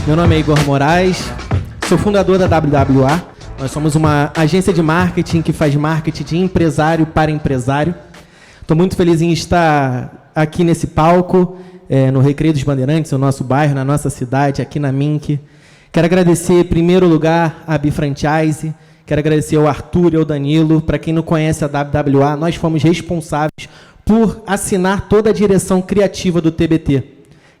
Meu nome é Igor Moraes, sou fundador da WWA. Nós somos uma agência de marketing que faz marketing de empresário para empresário. Estou muito feliz em estar aqui nesse palco, no Recreio dos Bandeirantes, no nosso bairro, na nossa cidade, aqui na Mink. Quero agradecer, em primeiro lugar, a Bifranchise. Quero agradecer ao Arthur e ao Danilo. Para quem não conhece a WWA, nós fomos responsáveis por assinar toda a direção criativa do TBT.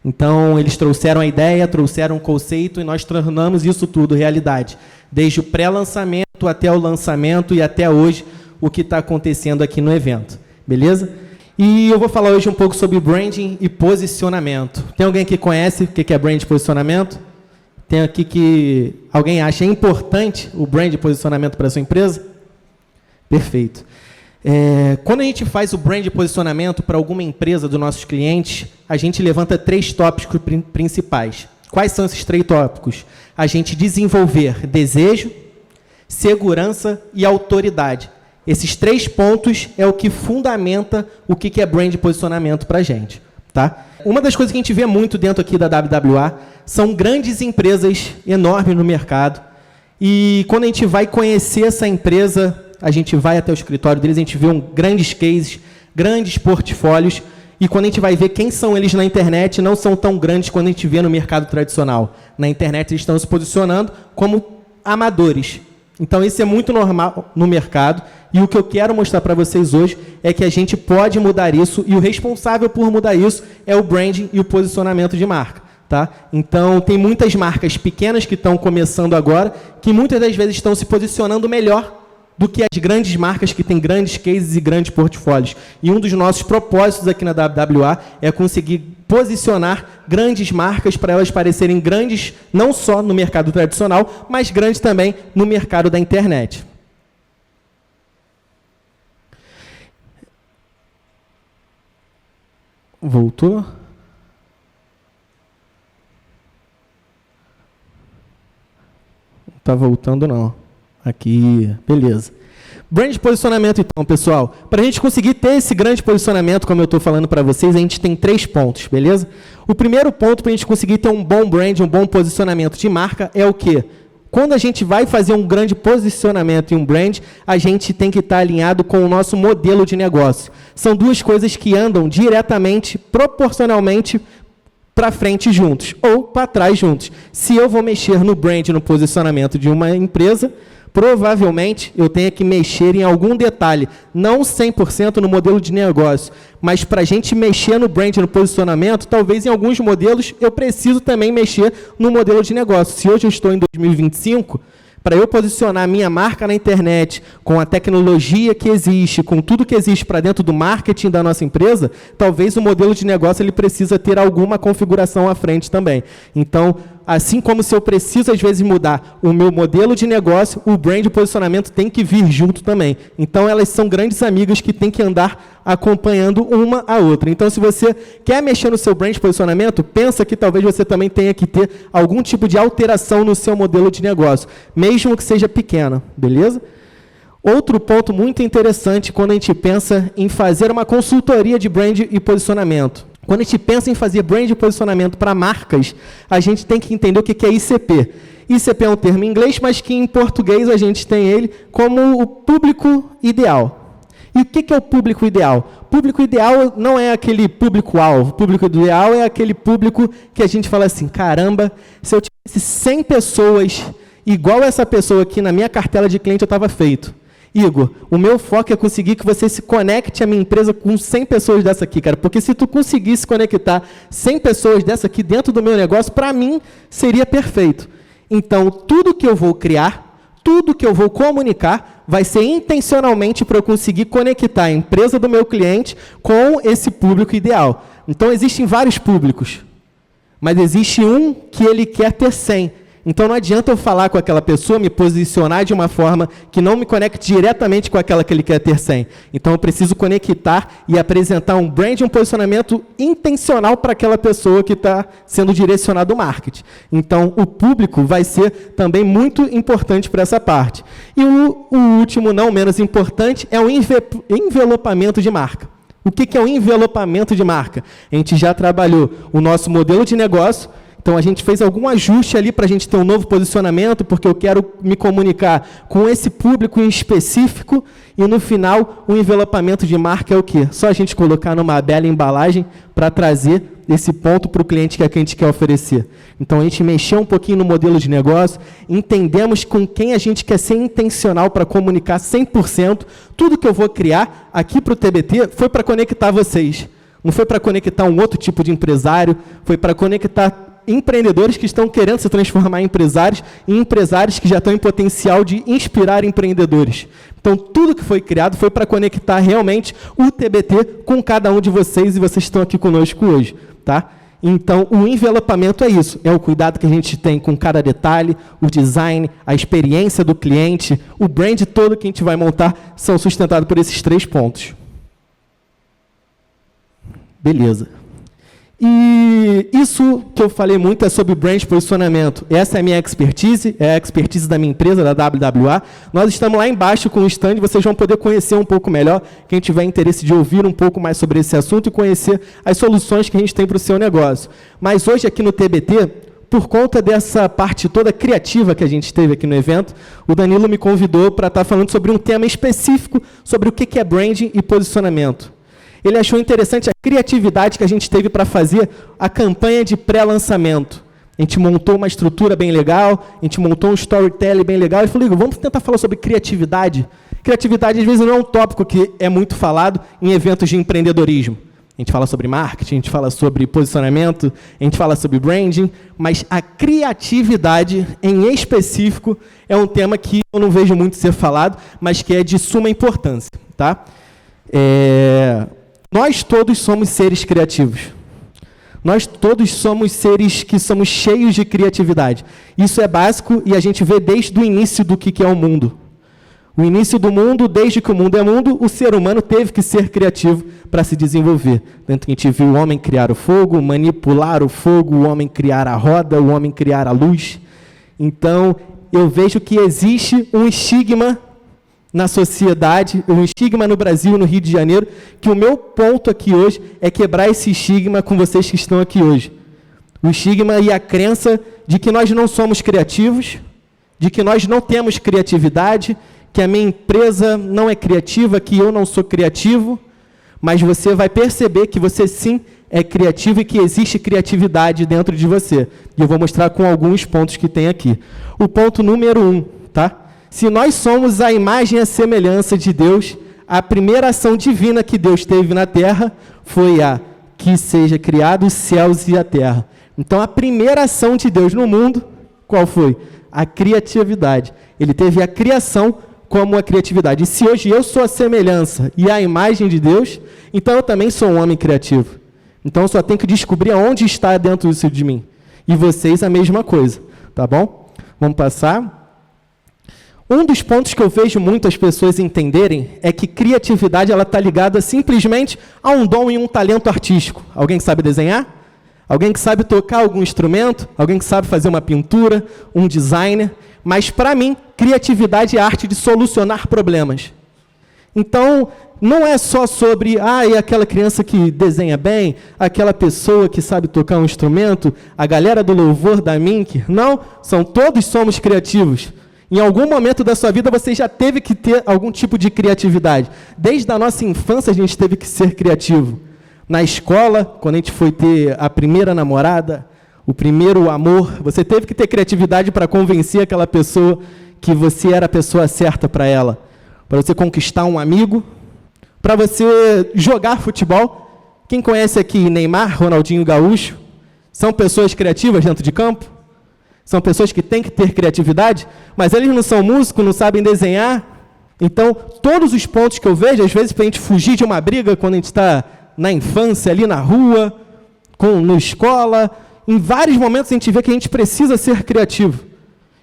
Então, eles trouxeram a ideia, trouxeram o conceito e nós tornamos isso tudo realidade. Desde o pré-lançamento até o lançamento e até hoje, o que está acontecendo aqui no evento. Beleza? E eu vou falar hoje um pouco sobre branding e posicionamento. Tem alguém que conhece o que é brand e posicionamento? Tem aqui que alguém acha importante o brand e posicionamento para a sua empresa? Perfeito. Quando a gente faz o brand e posicionamento para alguma empresa dos nossos clientes, a gente levanta 3 tópicos principais. Quais são esses 3 tópicos? A gente desenvolver desejo, segurança e autoridade. Esses 3 pontos é o que fundamenta o que é brand e posicionamento para a gente. Tá? Uma das coisas que a gente vê muito dentro aqui da WWA são grandes empresas enormes no mercado. E quando a gente vai conhecer essa empresa, a gente vai até o escritório deles, a gente vê grandes cases, grandes portfólios, e quando a gente vai ver quem são eles na internet, não são tão grandes quando a gente vê no mercado tradicional. Na internet eles estão se posicionando como amadores. Então isso é muito normal no mercado, e o que eu quero mostrar para vocês hoje é que a gente pode mudar isso, e o responsável por mudar isso é o branding e o posicionamento de marca. Tá? Então, tem muitas marcas pequenas que estão começando agora, que muitas das vezes estão se posicionando melhor do que as grandes marcas que têm grandes cases e grandes portfólios. E um dos nossos propósitos aqui na WWA é conseguir posicionar grandes marcas para elas parecerem grandes, não só no mercado tradicional, mas grandes também no mercado da internet. Voltou? Não está voltando, não. Aqui, beleza. Brand de posicionamento, então, pessoal. Para a gente conseguir ter esse grande posicionamento, como eu estou falando para vocês, a gente tem 3 pontos, beleza? O primeiro ponto para a gente conseguir ter um bom brand, um bom posicionamento de marca é o quê? Quando a gente vai fazer um grande posicionamento e um brand, a gente tem que estar alinhado com o nosso modelo de negócio. São 2 coisas que andam diretamente, proporcionalmente, para frente juntos, ou para trás juntos. Se eu vou mexer no brand, no posicionamento de uma empresa, provavelmente eu tenho que mexer em algum detalhe, não 100% no modelo de negócio, mas para a gente mexer no brand, no posicionamento, talvez em alguns modelos eu preciso também mexer no modelo de negócio. Se hoje eu estou em 2025, para eu posicionar a minha marca na internet, com a tecnologia que existe, com tudo que existe para dentro do marketing da nossa empresa, talvez o modelo de negócio ele precisa ter alguma configuração à frente também. Então, assim como se eu preciso, às vezes, mudar o meu modelo de negócio, o brand e o posicionamento tem que vir junto também. Então, elas são grandes amigas que têm que andar acompanhando uma a outra. Então, se você quer mexer no seu brand e posicionamento, pensa que talvez você também tenha que ter algum tipo de alteração no seu modelo de negócio, mesmo que seja pequena, beleza? Outro ponto muito interessante quando a gente pensa em fazer uma consultoria de brand e posicionamento. Quando a gente pensa em fazer brand e posicionamento para marcas, a gente tem que entender o que é ICP. ICP é um termo em inglês, mas que em português a gente tem ele como o público ideal. E o que é o público ideal? Público ideal não é aquele público-alvo. Público ideal é aquele público que a gente fala assim, caramba, se eu tivesse 100 pessoas igual essa pessoa aqui na minha cartela de cliente, eu estava feito. Igor, o meu foco é conseguir que você se conecte à minha empresa com 100 pessoas dessa aqui, cara. Porque se tu conseguisse conectar 100 pessoas dessa aqui dentro do meu negócio, para mim, seria perfeito. Então, tudo que eu vou criar, tudo que eu vou comunicar, vai ser intencionalmente para eu conseguir conectar a empresa do meu cliente com esse público ideal. Então, existem vários públicos, mas existe um que ele quer ter 100. Então, não adianta eu falar com aquela pessoa, me posicionar de uma forma que não me conecte diretamente com aquela que ele quer ter 100. Então, eu preciso conectar e apresentar um brand, um posicionamento intencional para aquela pessoa que está sendo direcionado ao marketing. Então, o público vai ser também muito importante para essa parte. E o último, não menos importante, é o envelopamento de marca. O que é o envelopamento de marca? A gente já trabalhou o nosso modelo de negócio, então a gente fez algum ajuste ali para a gente ter um novo posicionamento, porque eu quero me comunicar com esse público em específico, e no final o envelopamento de marca é o quê? Só a gente colocar numa bela embalagem para trazer esse ponto para o cliente que a gente quer oferecer. Então a gente mexeu um pouquinho no modelo de negócio, entendemos com quem a gente quer ser intencional para comunicar 100%. Tudo que eu vou criar aqui para o TBT foi para conectar vocês. Não foi para conectar um outro tipo de empresário, foi para conectar empreendedores que estão querendo se transformar em empresários e empresários que já estão em potencial de inspirar empreendedores. Então, tudo que foi criado foi para conectar realmente o TBT com cada um de vocês, e vocês estão aqui conosco hoje. Tá? Então, o envelopamento é isso, é o cuidado que a gente tem com cada detalhe, o design, a experiência do cliente, o brand todo que a gente vai montar são sustentados por esses 3 pontos. Beleza. E isso que eu falei muito é sobre brand posicionamento. Essa é a minha expertise, é a expertise da minha empresa, da WWA. Nós estamos lá embaixo com o stand, vocês vão poder conhecer um pouco melhor, quem tiver interesse de ouvir um pouco mais sobre esse assunto e conhecer as soluções que a gente tem para o seu negócio. Mas hoje aqui no TBT, por conta dessa parte toda criativa que a gente teve aqui no evento, o Danilo me convidou para estar falando sobre um tema específico, sobre o que é branding e posicionamento. Ele achou interessante a criatividade que a gente teve para fazer a campanha de pré-lançamento. A gente montou uma estrutura bem legal, a gente montou um storytelling bem legal, e falou, Igor, vamos tentar falar sobre criatividade? Criatividade, às vezes, não é um tópico que é muito falado em eventos de empreendedorismo. A gente fala sobre marketing, a gente fala sobre posicionamento, a gente fala sobre branding, mas a criatividade, em específico, é um tema que eu não vejo muito ser falado, mas que é de suma importância. Tá? Nós todos somos seres criativos. Nós todos somos seres que somos cheios de criatividade. Isso é básico e a gente vê desde o início do que é o mundo. O início do mundo, desde que o mundo é mundo, o ser humano teve que ser criativo para se desenvolver. Tanto que a gente viu o homem criar o fogo, manipular o fogo, o homem criar a roda, o homem criar a luz. Então, eu vejo que existe um estigma na sociedade, um estigma no Brasil, no Rio de Janeiro, que o meu ponto aqui hoje é quebrar esse estigma com vocês que estão aqui hoje. O estigma e a crença de que nós não somos criativos, de que nós não temos criatividade, que a minha empresa não é criativa, que eu não sou criativo, mas você vai perceber que você sim é criativo e que existe criatividade dentro de você. E eu vou mostrar com alguns pontos que tem aqui. O ponto número 1, tá? Se nós somos a imagem e a semelhança de Deus, a primeira ação divina que Deus teve na terra foi a que seja criado os céus e a terra. Então, a primeira ação de Deus no mundo, qual foi? A criatividade. Ele teve a criação como a criatividade. E se hoje eu sou a semelhança e a imagem de Deus, então eu também sou um homem criativo. Então, eu só tenho que descobrir aonde está dentro disso de mim. E vocês a mesma coisa, tá bom? Vamos passar. Um dos pontos que eu vejo muitas pessoas entenderem é que criatividade está ligada simplesmente a um dom e um talento artístico. Alguém que sabe desenhar? Alguém que sabe tocar algum instrumento? Alguém que sabe fazer uma pintura? Um designer? Mas, para mim, criatividade é a arte de solucionar problemas. Então, não é só sobre, e aquela criança que desenha bem, aquela pessoa que sabe tocar um instrumento, a galera do louvor da Mink. Não, todos somos criativos. Em algum momento da sua vida, você já teve que ter algum tipo de criatividade. Desde a nossa infância, a gente teve que ser criativo. Na escola, quando a gente foi ter a primeira namorada, o primeiro amor, você teve que ter criatividade para convencer aquela pessoa que você era a pessoa certa para ela. Para você conquistar um amigo, para você jogar futebol. Quem conhece aqui Neymar, Ronaldinho Gaúcho, são pessoas criativas dentro de campo? São pessoas que têm que ter criatividade, mas eles não são músicos, não sabem desenhar. Então, todos os pontos que eu vejo, às vezes, para a gente fugir de uma briga, quando a gente está na infância, ali na rua, na escola, em vários momentos a gente vê que a gente precisa ser criativo.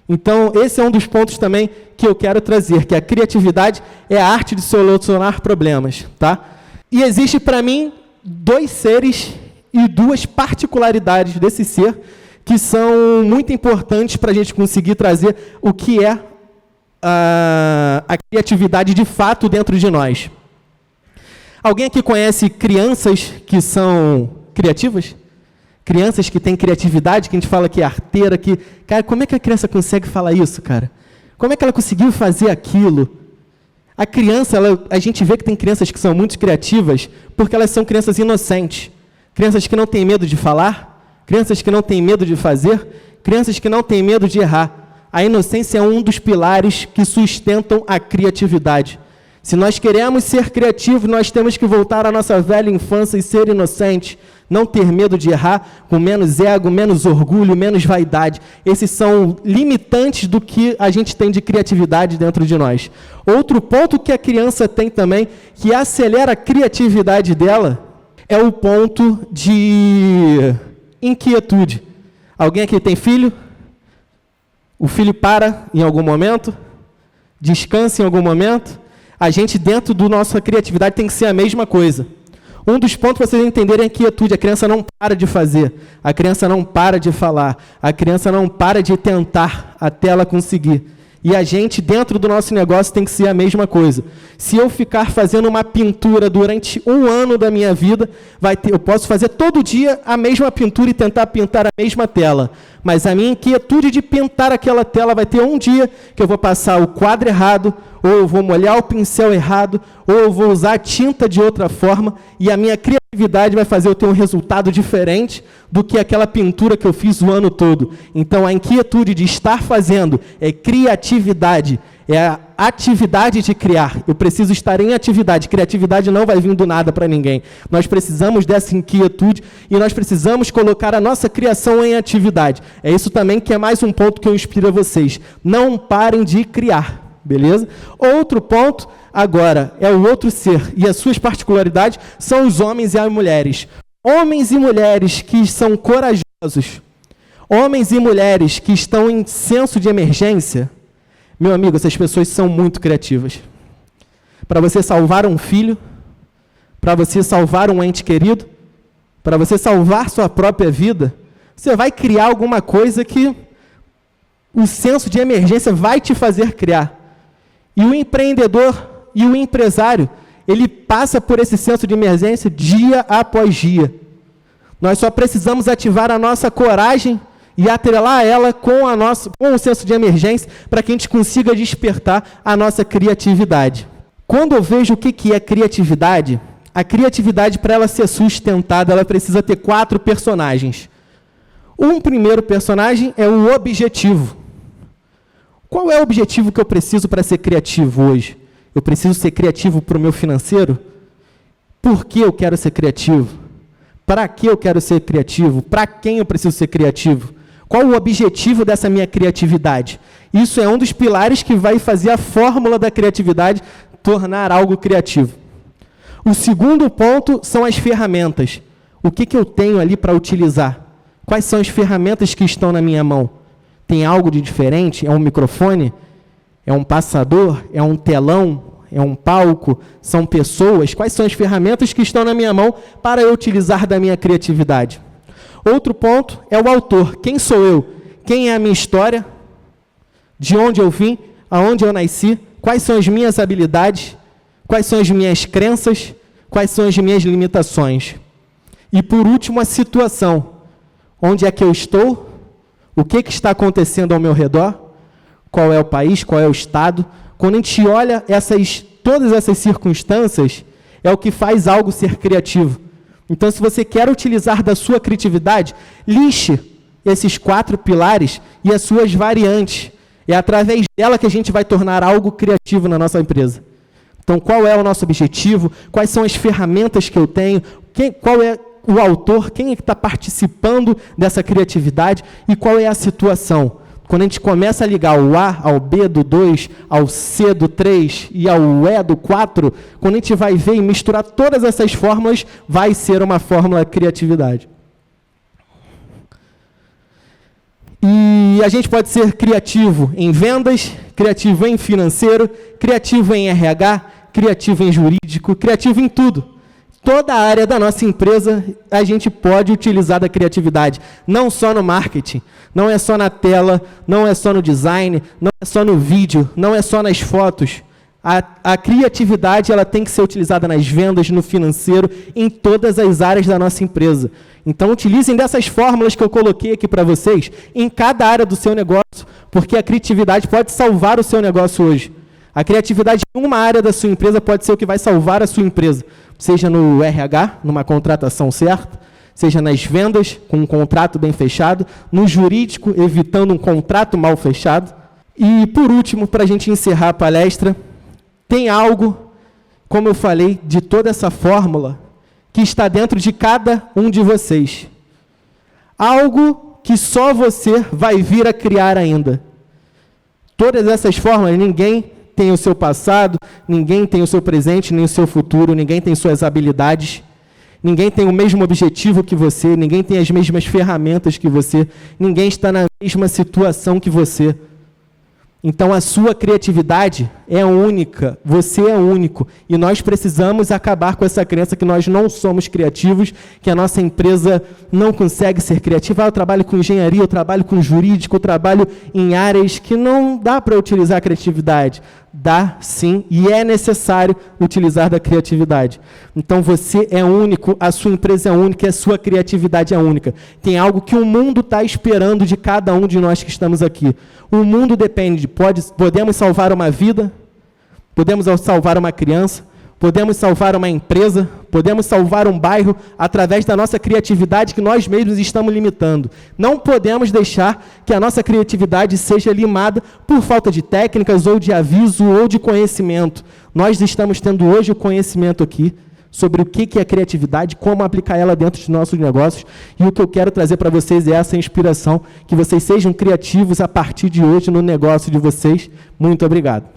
Então, esse é um dos pontos também que eu quero trazer, que a criatividade é a arte de solucionar problemas. Tá? E existe, para mim, 2 seres e 2 particularidades desse ser, que são muito importantes para a gente conseguir trazer o que é a criatividade de fato dentro de nós. Alguém aqui conhece crianças que são criativas? Crianças que têm criatividade, que a gente fala que é arteira, que... Cara, como é que a criança consegue falar isso, cara? Como é que ela conseguiu fazer aquilo? A criança, a gente vê que tem crianças que são muito criativas porque elas são crianças inocentes. Crianças que não têm medo de falar, crianças que não têm medo de fazer, crianças que não têm medo de errar. A inocência é um dos pilares que sustentam a criatividade. Se nós queremos ser criativos, nós temos que voltar à nossa velha infância e ser inocentes. Não ter medo de errar, com menos ego, menos orgulho, menos vaidade. Esses são limitantes do que a gente tem de criatividade dentro de nós. Outro ponto que a criança tem também, que acelera a criatividade dela, é o ponto de inquietude. Alguém aqui tem filho? O filho para em algum momento? Descansa em algum momento? A gente, dentro da nossa criatividade, tem que ser a mesma coisa. Um dos pontos para vocês entenderem é a inquietude. A criança não para de fazer, a criança não para de falar, a criança não para de tentar até ela conseguir. E a gente, dentro do nosso negócio, tem que ser a mesma coisa. Se eu ficar fazendo uma pintura durante 1 ano da minha vida, eu posso fazer todo dia a mesma pintura e tentar pintar a mesma tela. Mas a minha inquietude de pintar aquela tela vai ter um dia que eu vou passar o quadro errado, ou eu vou molhar o pincel errado, ou eu vou usar a tinta de outra forma, e a minha criatividade vai fazer eu ter um resultado diferente do que aquela pintura que eu fiz o ano todo. Então, a inquietude de estar fazendo é criatividade, é a atividade de criar. Eu preciso estar em atividade. Criatividade não vai vir do nada para ninguém. Nós precisamos dessa inquietude e nós precisamos colocar a nossa criação em atividade. É isso também que é mais um ponto que eu inspiro a vocês. Não parem de criar. Beleza? Outro ponto, agora, é o outro ser, e as suas particularidades são os homens e as mulheres. Homens e mulheres que são corajosos, homens e mulheres que estão em senso de emergência, meu amigo, essas pessoas são muito criativas. Para você salvar um filho, para você salvar um ente querido, para você salvar sua própria vida, você vai criar alguma coisa que o senso de emergência vai te fazer criar. E o empreendedor e o empresário, ele passa por esse senso de emergência dia após dia. Nós só precisamos ativar a nossa coragem e atrelar ela com o senso de emergência para que a gente consiga despertar a nossa criatividade. Quando eu vejo o que é criatividade, a criatividade, para ela ser sustentada, ela precisa ter 4 personagens. Um primeiro personagem é o objetivo. Qual é o objetivo que eu preciso para ser criativo hoje? Eu preciso ser criativo para o meu financeiro? Por que eu quero ser criativo? Para que eu quero ser criativo? Para quem eu preciso ser criativo? Qual o objetivo dessa minha criatividade? Isso é um dos pilares que vai fazer a fórmula da criatividade tornar algo criativo. O segundo ponto são as ferramentas. O que eu tenho ali para utilizar? Quais são as ferramentas que estão na minha mão? Tem algo de diferente? É um microfone? É um passador? É um telão? É um palco? São pessoas? Quais são as ferramentas que estão na minha mão para eu utilizar da minha criatividade? Outro ponto é o autor. Quem sou eu? Quem é a minha história? De onde eu vim? Aonde eu nasci? Quais são as minhas habilidades? Quais são as minhas crenças? Quais são as minhas limitações? E por último, a situação. Onde é que eu estou? O que está acontecendo ao meu redor? Qual é o país? Qual é o estado? Quando a gente olha todas essas circunstâncias, é o que faz algo ser criativo. Então, se você quer utilizar da sua criatividade, lixe esses 4 pilares e as suas variantes. É através dela que a gente vai tornar algo criativo na nossa empresa. Então, qual é o nosso objetivo? Quais são as ferramentas que eu tenho? Qual é o autor, quem é que está participando dessa criatividade e qual é a situação. Quando a gente começa a ligar o A ao B do 2, ao C do 3 e ao E do 4, quando a gente vai ver e misturar todas essas fórmulas, vai ser uma fórmula criatividade. E a gente pode ser criativo em vendas, criativo em financeiro, criativo em RH, criativo em jurídico, criativo em tudo. Toda a área da nossa empresa a gente pode utilizar da criatividade, não só no marketing, não é só na tela, não é só no design, não é só no vídeo, não é só nas fotos. A criatividade ela tem que ser utilizada nas vendas, no financeiro, em todas as áreas da nossa empresa. Então, utilizem dessas fórmulas que eu coloquei aqui para vocês em cada área do seu negócio, porque a criatividade pode salvar o seu negócio hoje. A criatividade em uma área da sua empresa pode ser o que vai salvar a sua empresa, seja no RH, numa contratação certa, seja nas vendas, com um contrato bem fechado, no jurídico, evitando um contrato mal fechado. E, por último, para a gente encerrar a palestra, tem algo, como eu falei, de toda essa fórmula, que está dentro de cada um de vocês. Algo que só você vai vir a criar ainda. Todas essas fórmulas, ninguém tem o seu passado, ninguém tem o seu presente, nem o seu futuro, ninguém tem suas habilidades, ninguém tem o mesmo objetivo que você, ninguém tem as mesmas ferramentas que você, ninguém está na mesma situação que você. Então, a sua criatividade é única, você é único, e nós precisamos acabar com essa crença que nós não somos criativos, que a nossa empresa não consegue ser criativa. Eu trabalho com engenharia, eu trabalho com jurídico, eu trabalho em áreas que não dá para utilizar a criatividade. Dá, sim, e é necessário utilizar da criatividade. Então, você é único, a sua empresa é única e a sua criatividade é única. Tem algo que o mundo está esperando de cada um de nós que estamos aqui. O mundo depende, podemos salvar uma vida, podemos salvar uma criança, podemos salvar uma empresa, podemos salvar um bairro através da nossa criatividade que nós mesmos estamos limitando. Não podemos deixar que a nossa criatividade seja limada por falta de técnicas ou de aviso ou de conhecimento. Nós estamos tendo hoje o conhecimento aqui sobre o que é criatividade, como aplicar ela dentro de nossos negócios, e o que eu quero trazer para vocês é essa inspiração, que vocês sejam criativos a partir de hoje no negócio de vocês. Muito obrigado.